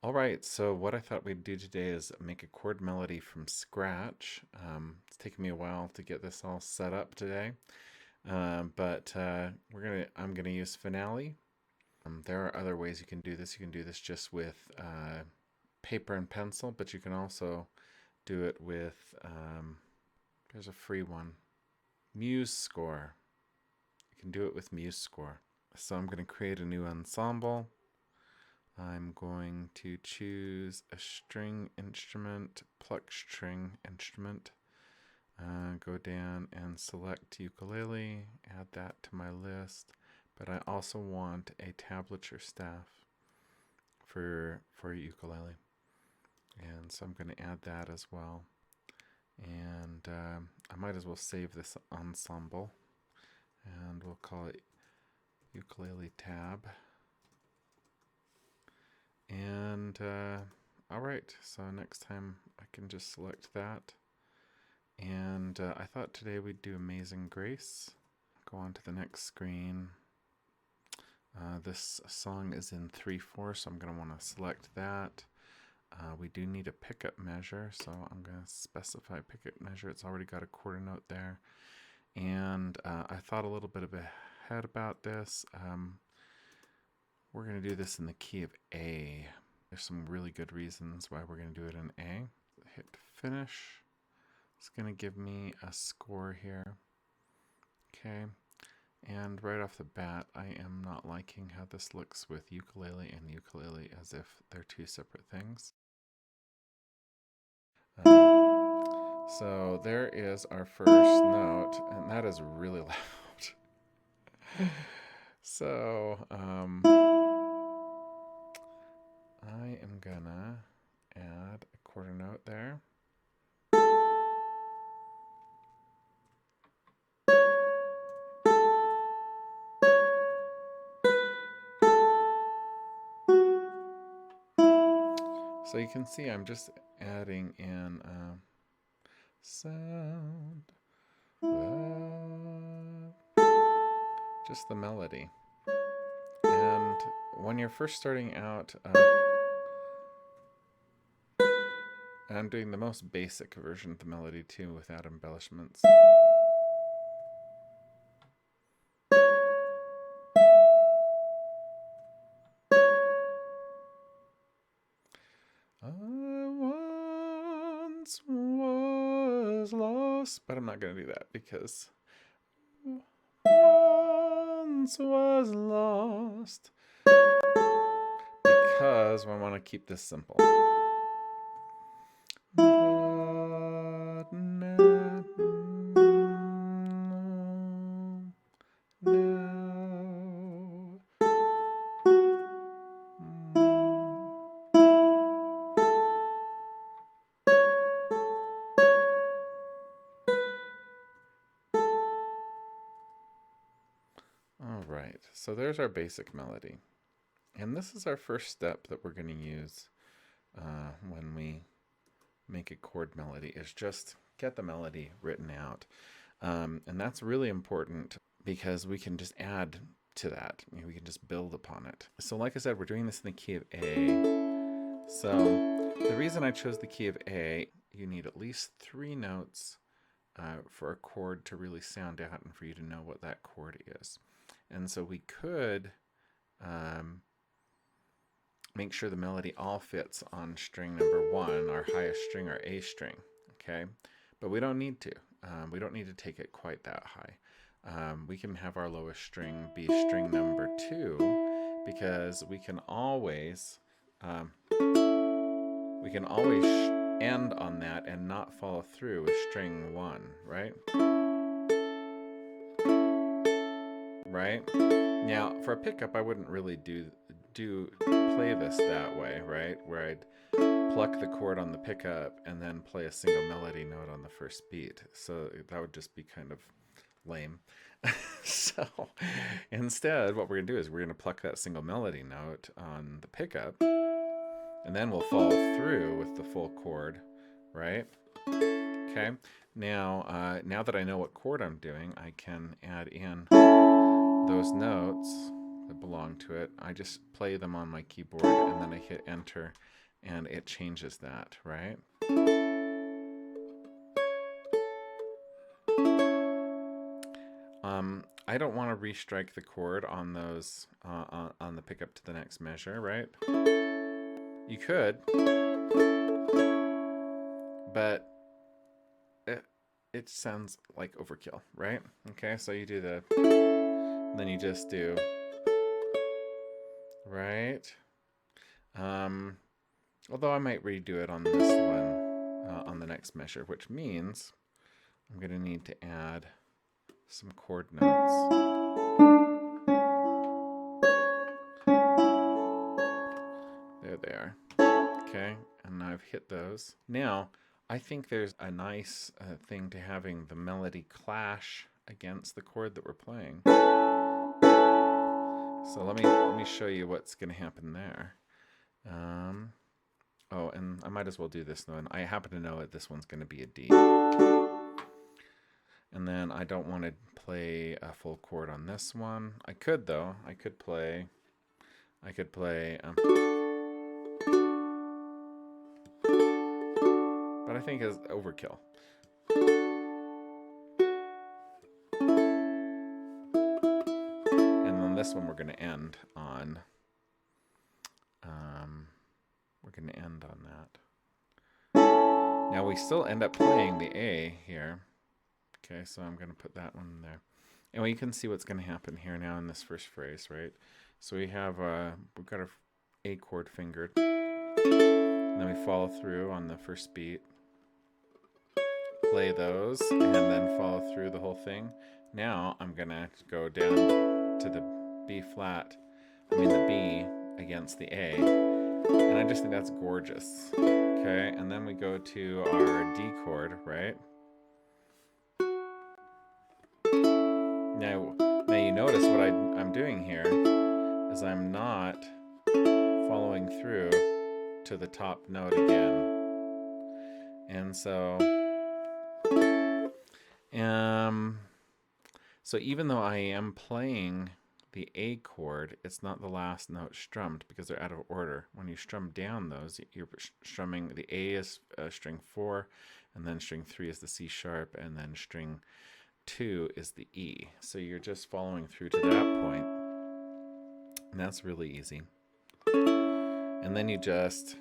All right, so what I thought we'd do today is make a chord melody from scratch. It's taken me a while to get this all set up today, but I'm gonna use Finale. There are other ways you can do this. You can do this just with paper and pencil, but you can also do it with, there's a free one, Muse Score. You can do it with Muse Score. So I'm gonna create a new ensemble. I'm going to choose a string instrument, pluck string instrument, go down and select ukulele, add that to my list, but I also want a tablature staff for ukulele, and so I'm going to add that as well. And I might as well save this ensemble, and we'll call it ukulele tab. And all right, so next time I can just select that. And I thought today we'd do Amazing Grace. Go on to the next screen. This song is in 3/4, so I'm going to want to select that. We do need a pickup measure, so I'm going to specify pickup measure. It's already got a quarter note there. And I thought a little bit ahead about this. We're going to do this in the key of A. There's some really good reasons why we're going to do it in A. Hit finish. It's going to give me a score here. Okay. And right off the bat, I am not liking how this looks with ukulele and ukulele as if they're two separate things. So there is our first note, and that is really loud. So I am gonna add a quarter note there. So you can see I'm just adding in sound, just the melody. And when you're first starting out, I'm doing the most basic version of the melody too without embellishments. I once was lost, but I'm not going to do that because once was lost, because I want to keep this simple. But now, all right, so there's our basic melody. And this is our first step that we're going to use when we make a chord melody, is just get the melody written out. And that's really important because we can just add to that. We can just build upon it. So like I said, we're doing this in the key of A. So the reason I chose the key of A, you need at least 3 notes for a chord to really sound out and for you to know what that chord is. And so we could make sure the melody all fits on string number 1, our highest string, our A string, okay? But we don't need to. We don't need to take it quite that high. We can have our lowest string be string number 2 because we can always end on that and not follow through with string 1, right? Right? Now, for a pickup, I wouldn't really play this that way, right? Where I'd pluck the chord on the pickup and then play a single melody note on the first beat. So that would just be kind of lame. So instead, what we're going to do is we're going to pluck that single melody note on the pickup, and then we'll follow through with the full chord, right? Okay. Now that I know what chord I'm doing, I can add in those notes. that belong to it. I just play them on my keyboard and then I hit enter and it changes that, right? I don't want to restrike the chord on those on the pickup to the next measure, right? You could, but it sounds like overkill, right? Okay, so you do the, then you just do, right? Although I might redo it on this one, on the next measure, which means I'm going to need to add some chord notes. There they are. Okay, and I've hit those. Now, I think there's a nice thing to having the melody clash against the chord that we're playing. So let me show you what's going to happen there. Oh, and I might as well do this one. I happen to know that this one's going to be a D. And then I don't want to play a full chord on this one. I could though. I could play but I think it's overkill. And then this one we're going to end on. We're going to end on that. Now we still end up playing the A here. Okay, so I'm going to put that one in there. And you can see what's going to happen here now in this first phrase, right? So we have we've got our A chord fingered. And then we follow through on the first beat. Play those and then follow through the whole thing. Now I'm going to go down to the B against the A. And I just think that's gorgeous. Okay, and then we go to our D chord, right? Now you notice what I'm doing here is I'm not following through to the top note again. And so even though I am playing the A chord, it's not the last note strummed because they're out of order. When you strum down those, you're strumming the A is string 4, and then string 3 is the C sharp, and then string 2 is the E. So you're just following through to that point, and that's really easy. And then you just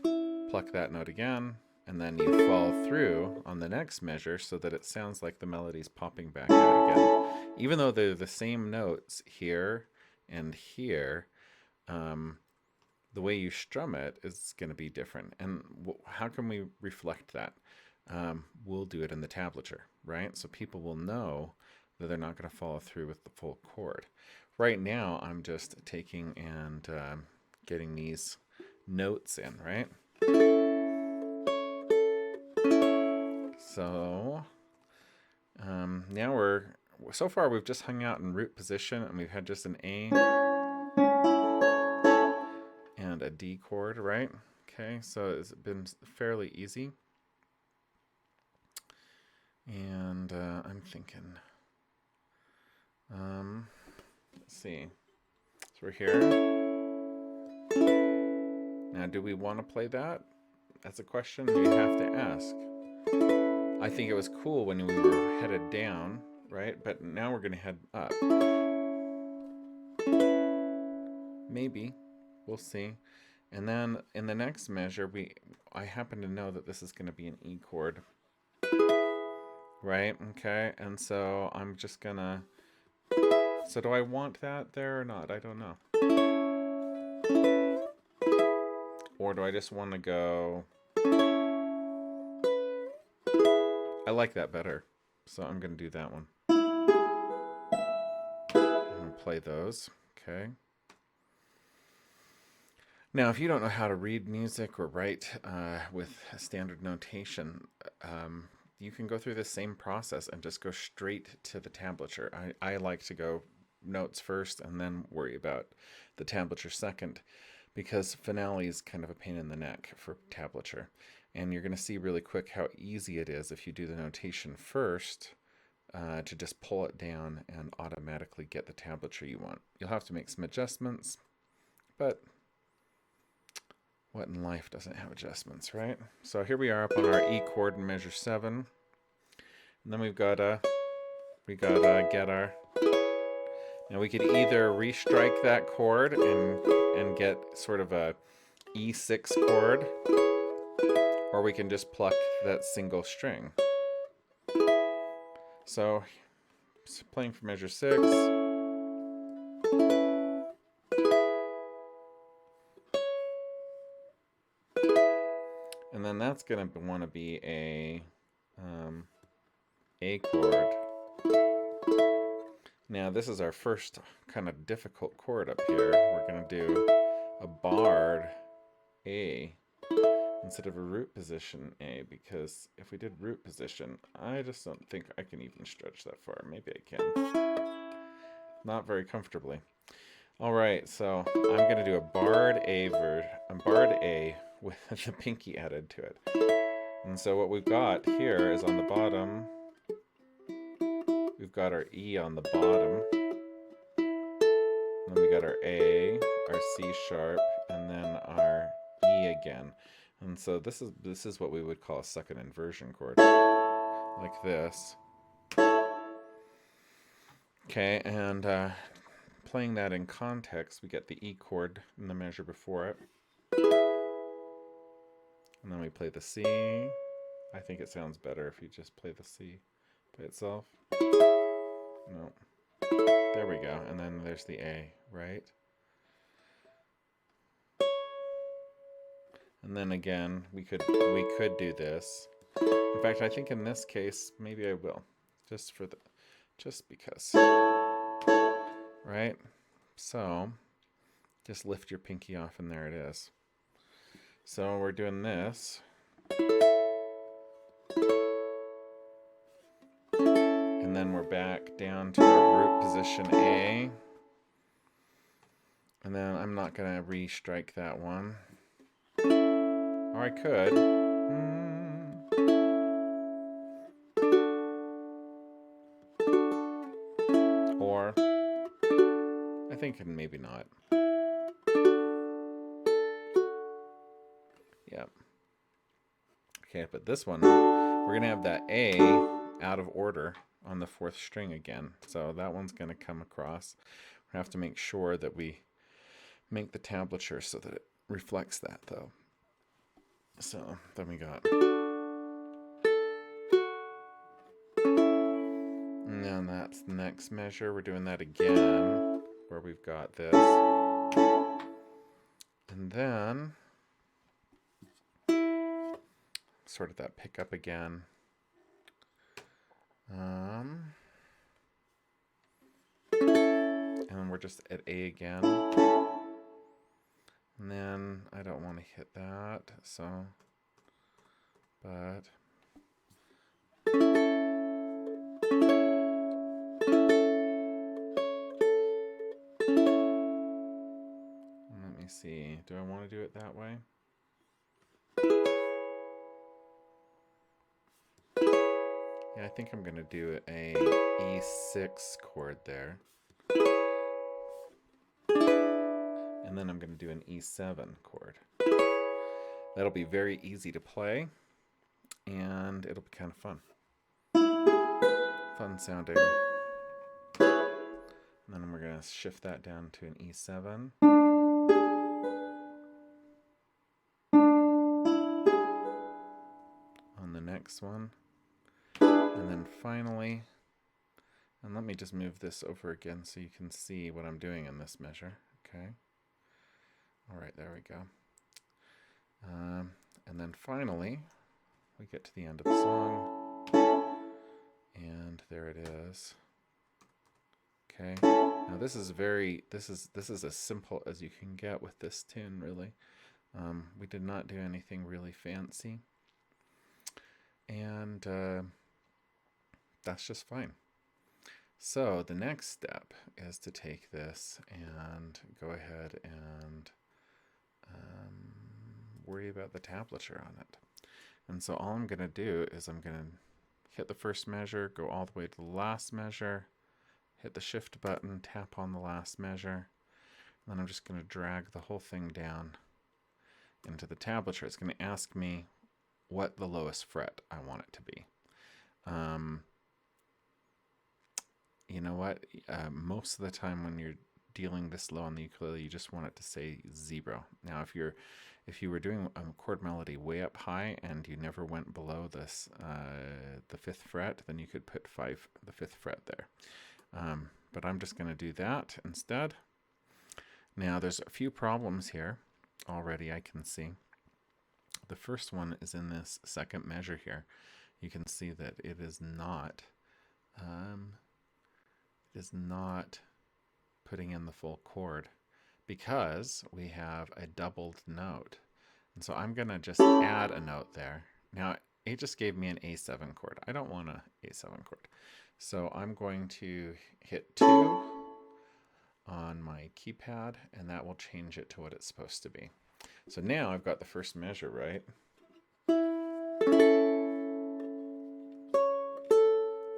pluck that note again, and then you follow through on the next measure so that it sounds like the melody's popping back out again. Even though they're the same notes here and here, the way you strum it is going to be different. And how can we reflect that? We'll do it in the tablature, right? So people will know that they're not going to follow through with the full chord. Right now, I'm just taking and getting these notes in, right? So now so far we've just hung out in root position and we've had just an A and a D chord, right? Okay, so it's been fairly easy. And I'm thinking, let's see. So we're here. Now, do we want to play that? That's a question you have to ask. I think it was cool when we were headed down, right? But now we're going to head up. Maybe. We'll see. And then in the next measure, I happen to know that this is going to be an E chord. Right? Okay. And so I'm just going to... So do I want that there or not? I don't know. Or do I just want to go... I like that better, so I'm going to do that one. I'm going to play those, okay? Now, if you don't know how to read music or write with standard notation, you can go through the same process and just go straight to the tablature. I like to go notes first and then worry about the tablature second, because finale is kind of a pain in the neck for tablature. And you're going to see really quick how easy it is if you do the notation first to just pull it down and automatically get the tablature you want. You'll have to make some adjustments, but what in life doesn't have adjustments, right? So here we are up on our E chord in measure 7. And then we've got to get our, now we could either restrike that chord and get sort of a E6 chord, or we can just pluck that single string. So playing for measure 6. And then that's going to want to be a chord. Now this is our first kind of difficult chord up here. We're going to do a barred A instead of a root position A, because if we did root position, I just don't think I can even stretch that far. Maybe I can. Not very comfortably. All right, so I'm going to do a barred A with the pinky added to it. And so what we've got here is on the bottom, we've got our E on the bottom, and then we got our A, our C sharp, and then our E again. And so this is what we would call a second inversion chord, like this. Okay, and playing that in context, we get the E chord in the measure before it. And then we play the C. I think it sounds better if you just play the C by itself. No. There we go. And then there's the A, right? And then again, we could do this. In fact, I think in this case, maybe I will. Just because. Right? So, just lift your pinky off and there it is. So we're doing this. And then we're back down to our root position A. And then I'm not going to restrike that one. Or I could. Or I think maybe not. Yep. Okay, but this one, we're going to have that A out of order on the 4th string again. So that one's going to come across. We have to make sure that we make the tablature so that it reflects that, though. So then we got, and then that's the next measure. We're doing that again, where we've got this. And then sort of that pickup again. And we're just at A again. And then I don't want to hit that, so, but let me see. Do I want to do it that way? Yeah, I think I'm going to do a E6 chord there. And then I'm going to do an E7 chord. That'll be very easy to play, and it'll be kind of fun. Fun sounding. And then we're going to shift that down to an E7. On the next one. And then finally, and let me just move this over again so you can see what I'm doing in this measure. Okay. All right, there we go. And then finally, we get to the end of the song, and there it is. Okay. Now this is as simple as you can get with this tune, really. We did not do anything really fancy, and that's just fine. So the next step is to take this and go ahead and worry about the tablature on it. And so all I'm going to do is I'm going to hit the first measure, go all the way to the last measure, hit the shift button, tap on the last measure, and then I'm just going to drag the whole thing down into the tablature. It's going to ask me what the lowest fret I want it to be. You know what? Most of the time when you're dealing this low on the ukulele, you just want it to say 0. Now, if you were doing a chord melody way up high and you never went below this the 5th fret, then you could put the 5th fret there. But I'm just going to do that instead. Now, there's a few problems here already I can see. The first one is in this second measure here. You can see that it is not putting in the full chord because we have a doubled note. And so I'm going to just add a note there. Now, it just gave me an A7 chord. I don't want an A7 chord. So I'm going to hit 2 on my keypad, and that will change it to what it's supposed to be. So now I've got the first measure right.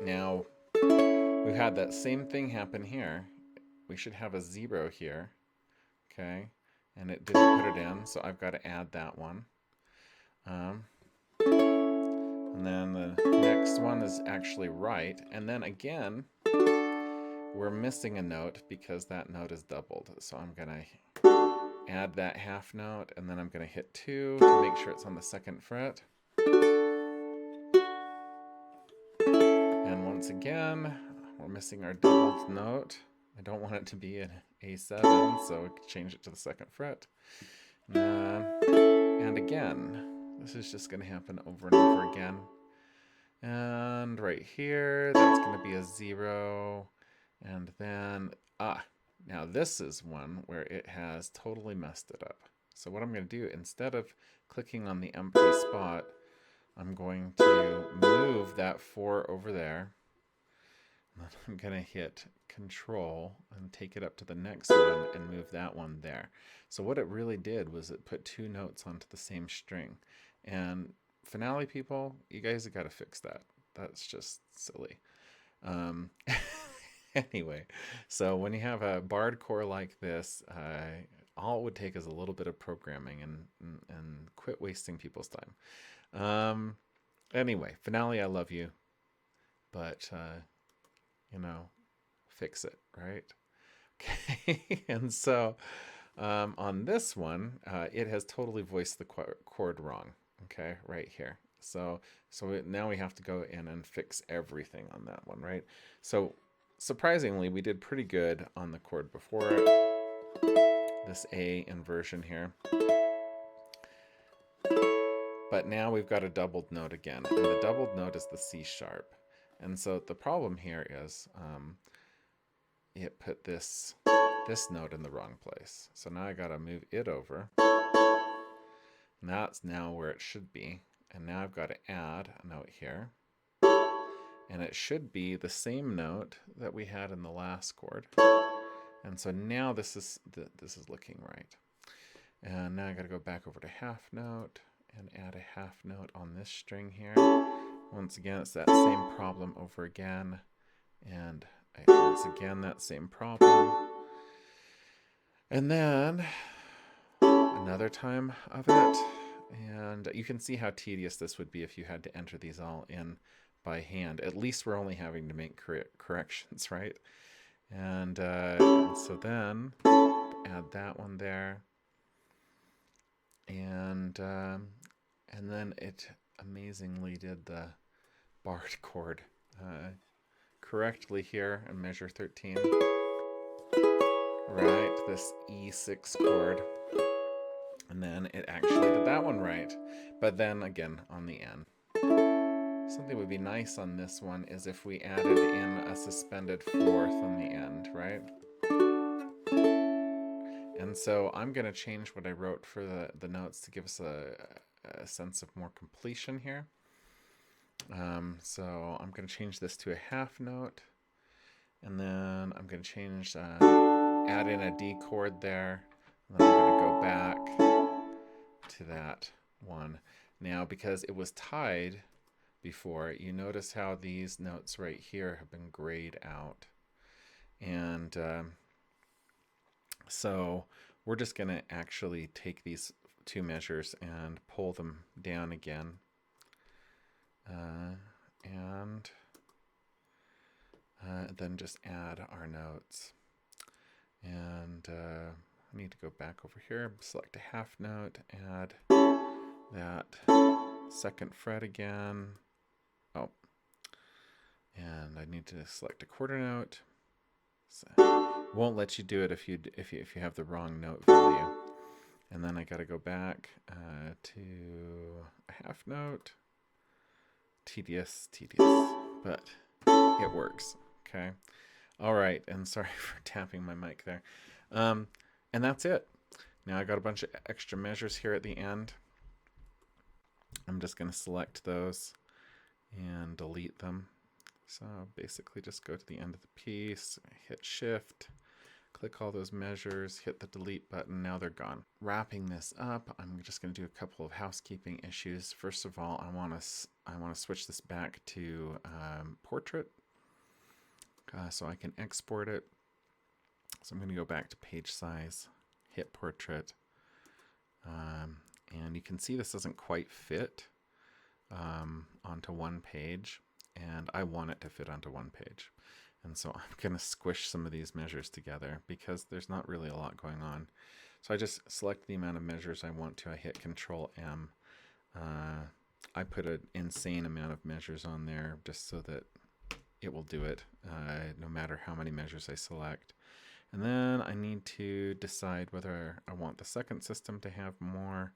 Now, we've had that same thing happen here. We should have a 0 here, okay? And it didn't put it in, so I've got to add that one. And then the next one is actually right. And then again, we're missing a note because that note is doubled. So I'm going to add that half note, and then I'm going to hit 2 to make sure it's on the 2nd fret. And once again, we're missing our doubled note. I don't want it to be an A7, so we can change it to the 2nd fret. And again, this is just going to happen over and over again. And right here, that's going to be a 0. And then, now this is one where it has totally messed it up. So what I'm going to do, instead of clicking on the empty spot, I'm going to move that 4 over there. And then I'm going to hit Control and take it up to the next one and move that one there. So what it really did was it put 2 notes onto the same string. And finale people, you guys have got to fix that. That's just silly. Anyway, so when you have a barred chord like this, all it would take is a little bit of programming and quit wasting people's time. Anyway, finale, I love you, but you know, fix it, right? Okay, and so on this one, it has totally voiced the chord wrong. Okay, right here. So now we have to go in and fix everything on that one, right? So surprisingly, we did pretty good on the chord before it, this A inversion here. But now we've got a doubled note again, and the doubled note is the C sharp. And so the problem here is it put this note in the wrong place. So now I got to move it over. And that's now where it should be. And now I've got to add a note here. And it should be the same note that we had in the last chord. And so now this is looking right. And now I got to go back over to half note and add a half note on this string here. Once again, it's that same problem over again. And once again, that same problem. And then another time of it. And you can see how tedious this would be if you had to enter these all in by hand. At least we're only having to make corrections, right? And so then add that one there. And then it amazingly did the barred chord correctly here in measure 13. Right, this E6 chord. And then it actually did that one right. But then again, on the N. Something would be nice on this one is if we added in a suspended 4th on the end, right? And so I'm going to change what I wrote for the notes to give us a sense of more completion here. So I'm going to change this to a half note. And then I'm going to change, add in a D chord there. And then I'm going to go back to that one. Now, because it was tied before, you notice how these notes right here have been grayed out. And so we're just going to actually take these two measures and pull them down again. And then just add our notes. And I need to go back over here, select a half note, add that second fret again. Oh, and I need to select a quarter note. So won't let you do it if you have the wrong note value. And then I got to go back to a half note. Tedious, but it works. Okay. All right. And sorry for tapping my mic there. And that's it. Now I got a bunch of extra measures here at the end. I'm just going to select those and delete them. So basically just go to the end of the piece, hit Shift, click all those measures, hit the delete button. Now they're gone. Wrapping this up, I'm just going to do a couple of housekeeping issues. First of all, I want to switch this back to portrait so I can export it. So I'm going to go back to page size, hit portrait, and you can see this doesn't quite fit onto one page, and I want it to fit onto one page. And so I'm going to squish some of these measures together because there's not really a lot going on. So I just select the amount of measures I want to. I hit Control M. I put an insane amount of measures on there just so that it will do it no matter how many measures I select. And then I need to decide whether I want the second system to have more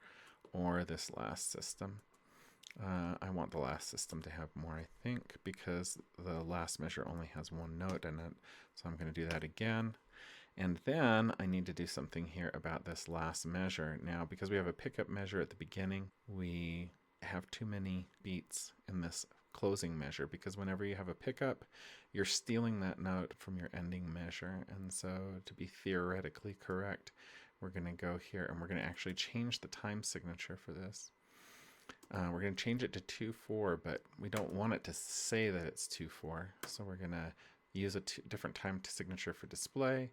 or this last system. I want the last system to have more, I think, because the last measure only has one note in it. So I'm going to do that again. And then I need to do something here about this last measure. Now, because we have a pickup measure at the beginning, we have too many beats in this closing measure, because whenever you have a pickup, you're stealing that note from your ending measure. And so to be theoretically correct, we're going to go here and we're going to actually change the time signature for this. We're going to change it to 2/4, but we don't want it to say that it's 2/4. So we're going to use a different time signature for display.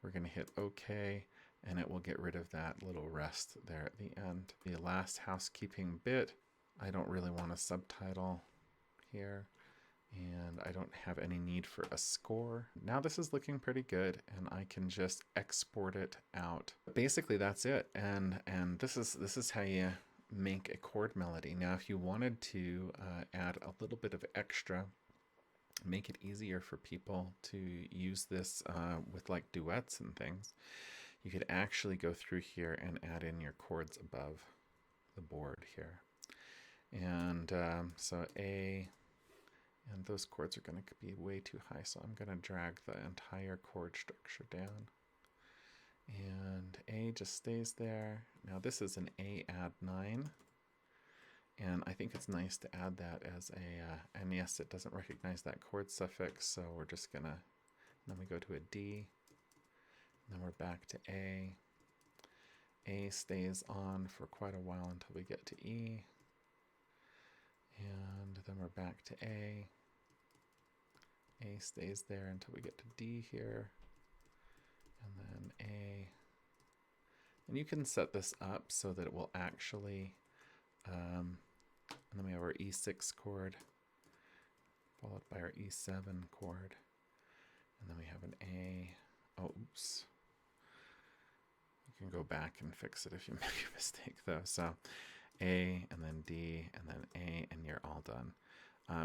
We're going to hit OK, and it will get rid of that little rest there at the end. The last housekeeping bit, I don't really want a subtitle here, and I don't have any need for a score. Now this is looking pretty good, and I can just export it out. Basically, that's it, and this is how you make a chord melody. Now, if you wanted to add a little bit of extra, make it easier for people to use this with like duets and things, you could actually go through here and add in your chords above the board here. And so A, and those chords are going to be way too high, so I'm going to drag the entire chord structure down. And A just stays there. Now this is an A add 9, and I think it's nice to add that as a, and yes, it doesn't recognize that chord suffix, so we're just gonna, then we go to a D, and then we're back to A. A stays on for quite a while until we get to E, and then we're back to A. A stays there until we get to D here, and then A. And you can set this up so that it will actually, and then we have our E6 chord, followed by our E7 chord, and then we have an A. Oh, oops. You can go back and fix it if you make a mistake though. So A, and then D, and then A, and you're all done.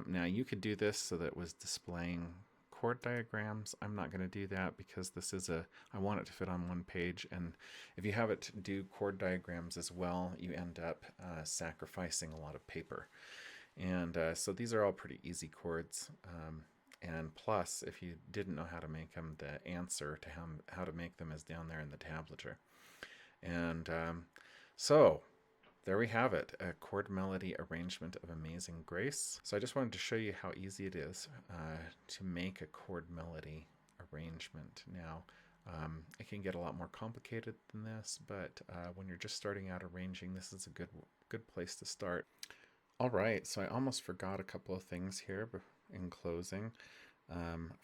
Now you could do this so that it was displaying chord diagrams. I'm not going to do that because this is I want it to fit on one page, and if you have it do chord diagrams as well, you end up sacrificing a lot of paper. And so these are all pretty easy chords, and plus, if you didn't know how to make them, the answer to how to make them is down there in the tablature. And so there we have it, a chord melody arrangement of Amazing Grace. So I just wanted to show you how easy it is to make a chord melody arrangement. Now, it can get a lot more complicated than this, but when you're just starting out arranging, this is a good place to start. All right, so I almost forgot a couple of things here in closing.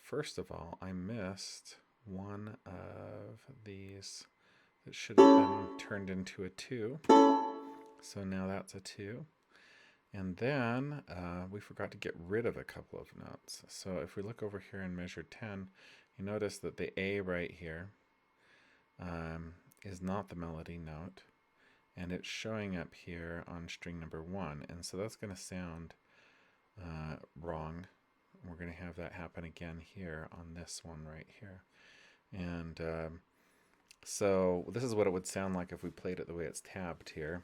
First of all, I missed one of these that should have been turned into a 2. So now that's a 2. And then we forgot to get rid of a couple of notes. So if we look over here in measure 10, you notice that the A right here is not the melody note. And it's showing up here on string number 1. And so that's going to sound wrong. We're going to have that happen again here on this one right here. And so this is what it would sound like if we played it the way it's tabbed here.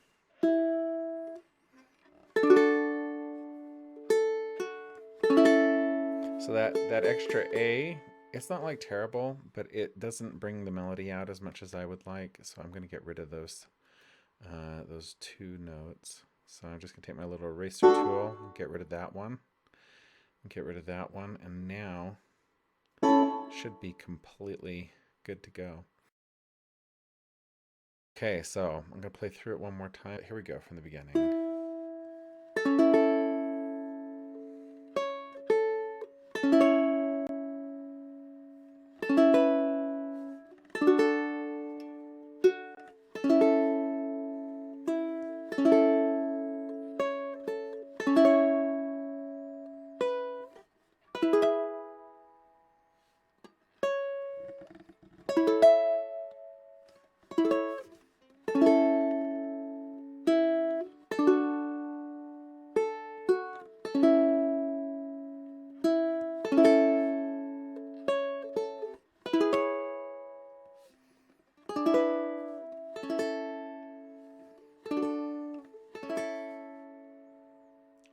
So that extra A, it's not like terrible, but it doesn't bring the melody out as much as I would like. So I'm going to get rid of those 2 notes. So I'm just going to take my little eraser tool and get rid of that one. And get rid of that one. And now should be completely good to go. Okay, so I'm going to play through it one more time. Here we go from the beginning.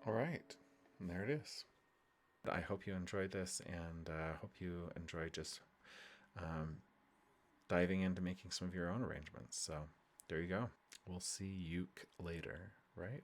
All right, and there it is. I hope you enjoyed this, and hope you enjoy just diving into making some of your own arrangements. So there you go. We'll see you later, right?